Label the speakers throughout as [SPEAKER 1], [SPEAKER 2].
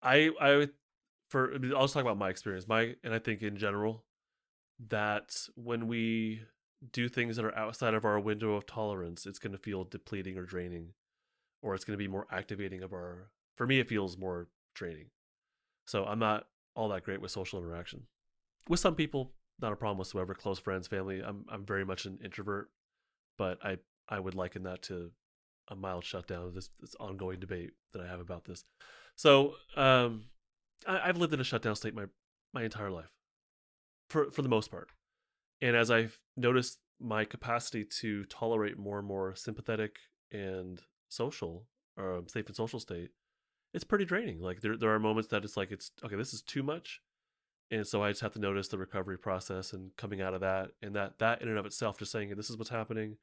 [SPEAKER 1] I would I'll just talk about my experience. And I think in general that when we do things that are outside of our window of tolerance, it's going to feel depleting or draining, or it's going to be more activating of our. For me, it feels more draining. So I'm not all that great with social interaction. With some people, not a problem whatsoever. Close friends, family. I'm very much an introvert, but I would liken that to a mild shutdown. This ongoing debate that I have about this. So I've lived in a shutdown state my entire life, for the most part. And as I've noticed my capacity to tolerate more and more sympathetic and social or safe and social state, it's pretty draining. Like there are moments that it's like it's okay, this is too much, and so I just have to notice the recovery process and coming out of that, and that in and of itself, just saying this is what's happening,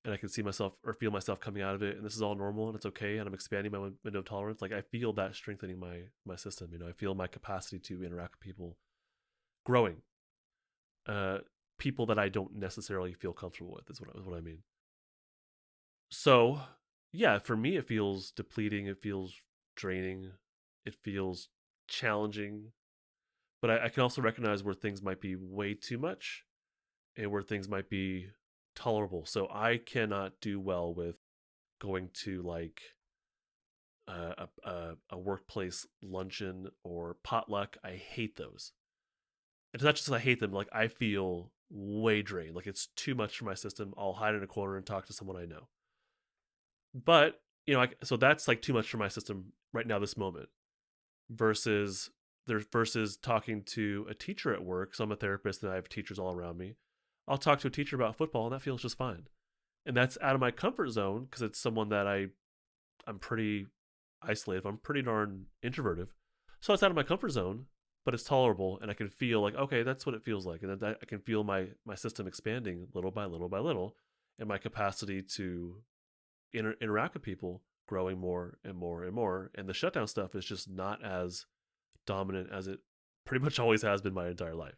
[SPEAKER 1] and I can see myself or feel myself coming out of it, and this is all normal and it's okay, and I'm expanding my window of tolerance. Like I feel that strengthening my system. I feel my capacity to interact with people growing. Uh, People that I don't necessarily feel comfortable with is what I mean. So yeah, for me it feels depleting. It feels draining. It feels challenging. But I can also recognize where things might be way too much and where things might be tolerable. So I cannot do well with going to like a workplace luncheon or potluck. I hate those. It's not just that I hate them. Like I feel way drained. Like it's too much for my system. I'll hide in a corner and talk to someone I know. But so that's like too much for my system right now, this moment. Versus versus talking to a teacher at work. So I'm a therapist and I have teachers all around me. I'll talk to a teacher about football and that feels just fine. And that's out of my comfort zone because it's someone that I'm pretty isolated. I'm pretty darn introverted. So it's out of my comfort zone, but it's tolerable and I can feel like, okay, that's what it feels like. And then I can feel my system expanding little by little by little and my capacity to interact with people growing more and more and more. And the shutdown stuff is just not as dominant as it pretty much always has been my entire life.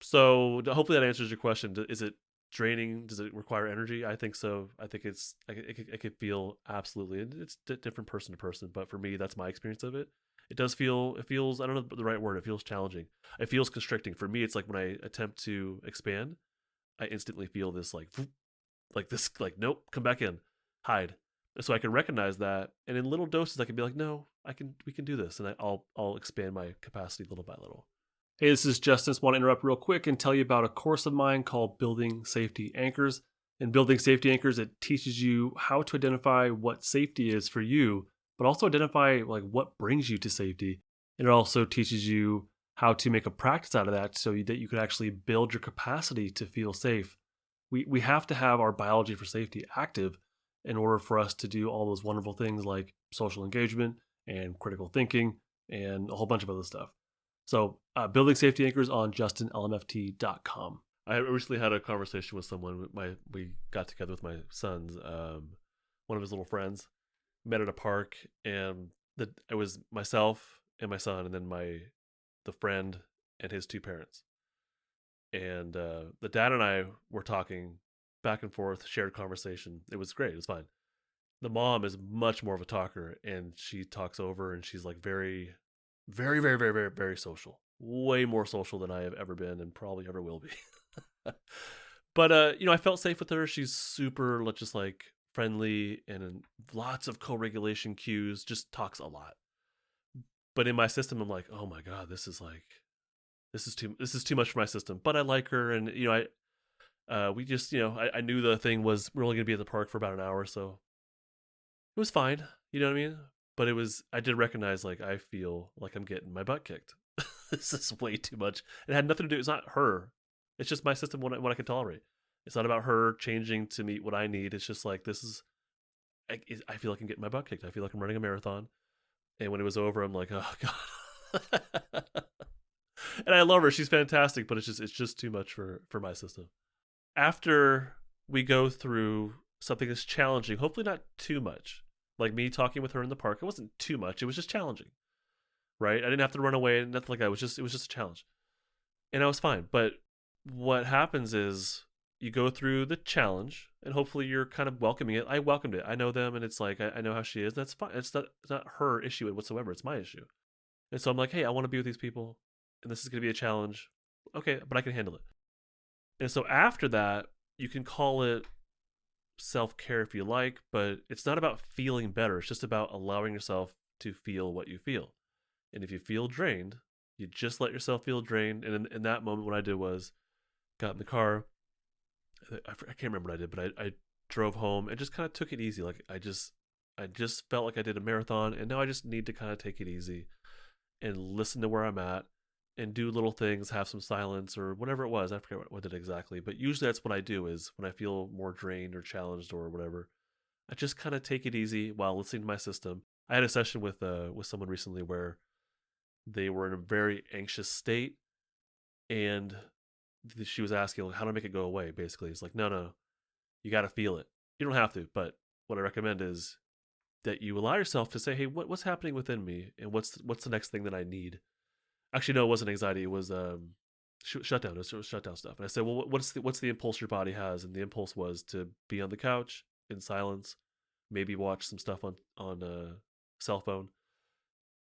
[SPEAKER 1] So hopefully that answers your question. Is it draining? Does it require energy? I think so. I think it could feel absolutely. It's different person to person, but for me, that's my experience of it. It feels I don't know the right word. It feels challenging. It feels constricting. For me, it's like when I attempt to expand, I instantly feel this like this like nope, come back in, hide. So I can recognize that, and in little doses, I can be like, no, we can do this, and I'll expand my capacity little by little. Hey, this is Justin. Just want to interrupt real quick and tell you about a course of mine called Building Safety Anchors. In Building Safety Anchors, it teaches you how to identify what safety is for you, but also identify like what brings you to safety. And it also teaches you how to make a practice out of that so that you could actually build your capacity to feel safe. We have to have our biology for safety active in order for us to do all those wonderful things like social engagement and critical thinking and a whole bunch of other stuff. So, building safety anchors on justinlmft.com. I recently had a conversation with someone. We got together with my son's one of his little friends, met at a park, and it was myself and my son, and then the friend and his two parents. And the dad and I were talking back and forth, shared conversation. It was great. It was fine. The mom is much more of a talker, and she talks over, and she's like very, very, very, very, very, very social. Way more social than I have ever been, and probably ever will be. But I felt safe with her. She's super, just like friendly and lots of co-regulation cues. Just talks a lot. But in my system, I'm like, oh my god, this is too much for my system. But I like her, and we just I knew the thing was we're only gonna be at the park for about an hour, so it was fine. You know what I mean? But I did recognize like I feel like I'm getting my butt kicked. This is way too much. It had nothing to do. It's not her. It's just my system. What I can tolerate. It's not about her changing to meet what I need. It's just like this is. I feel like I'm getting my butt kicked. I feel like I'm running a marathon. And when it was over, I'm like, oh god. And I love her. She's fantastic, but it's just too much for my system. After we go through something that's challenging, hopefully not too much. Like me talking with her in the park, it wasn't too much. It was just challenging, right? I didn't have to run away, nothing like that. It was just a challenge, and I was fine. But what happens is you go through the challenge, and hopefully you're kind of welcoming it. I welcomed it. I know them, and it's like I know how she is. That's fine. It's not her issue whatsoever. It's my issue. And so I'm like, hey, I want to be with these people, and this is going to be a challenge. Okay, but I can handle it. And so after that, you can call it self care if you like, but it's not about feeling better. It's just about allowing yourself to feel what you feel. And if you feel drained, you just let yourself feel drained. And in that moment, what I did was got in the car. I can't remember what I did, but I drove home and just kind of took it easy. Like I just felt like I did a marathon, and now I just need to kind of take it easy and listen to where I'm at and do little things, have some silence or whatever it was. I forget what it exactly, but usually that's what I do is when I feel more drained or challenged or whatever, I just kind of take it easy while listening to my system. I had a session with someone recently where they were in a very anxious state, and she was asking like, how to make it go away. Basically, it's like, no, you got to feel it. You don't have to, but what I recommend is that you allow yourself to say, hey, what's happening within me, and what's the next thing that I need. Actually, no, it wasn't anxiety. It was shutdown. It was shutdown stuff. And I said, well, what's the impulse your body has? And the impulse was to be on the couch in silence, maybe watch some stuff on a cell phone,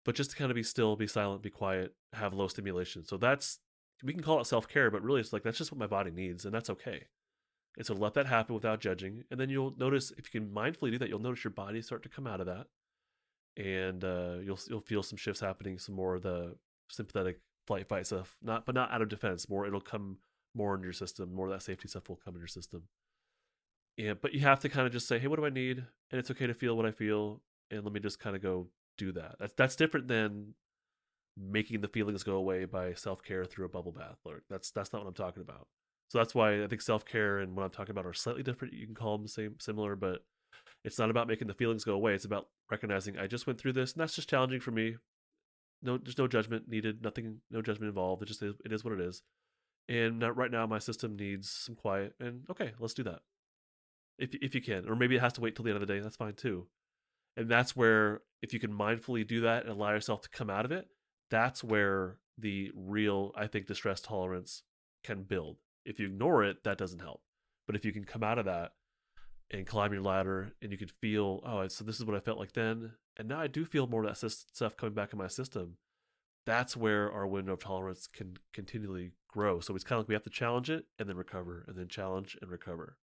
[SPEAKER 1] but just to kind of be still, be silent, be quiet, have low stimulation. So that's we can call it self care, but really it's like that's just what my body needs, and that's okay. And so let that happen without judging, and then you'll notice if you can mindfully do that, you'll notice your body start to come out of that, and you'll feel some shifts happening, some more of the sympathetic flight fight stuff, not out of defense. More it'll come more in your system. More of that safety stuff will come in your system. Yeah, but you have to kind of just say, hey, what do I need? And it's okay to feel what I feel, and let me just kind of go do that. That's different than making the feelings go away by self care through a bubble bath. Like that's not what I'm talking about. So that's why I think self care and what I'm talking about are slightly different. You can call them similar, but it's not about making the feelings go away. It's about recognizing I just went through this, and that's just challenging for me. No, there's no judgment needed. Nothing, no judgment involved. It is what it is. And right now, my system needs some quiet. And okay, let's do that if you can, or maybe it has to wait till the end of the day. That's fine too. And that's where if you can mindfully do that and allow yourself to come out of it, that's where the real, I think, distress tolerance can build. If you ignore it, that doesn't help. But if you can come out of that and climb your ladder and you can feel, oh, so this is what I felt like then, and now I do feel more of that stuff coming back in my system, that's where our window of tolerance can continually grow. So it's kind of like we have to challenge it and then recover, and then challenge and recover.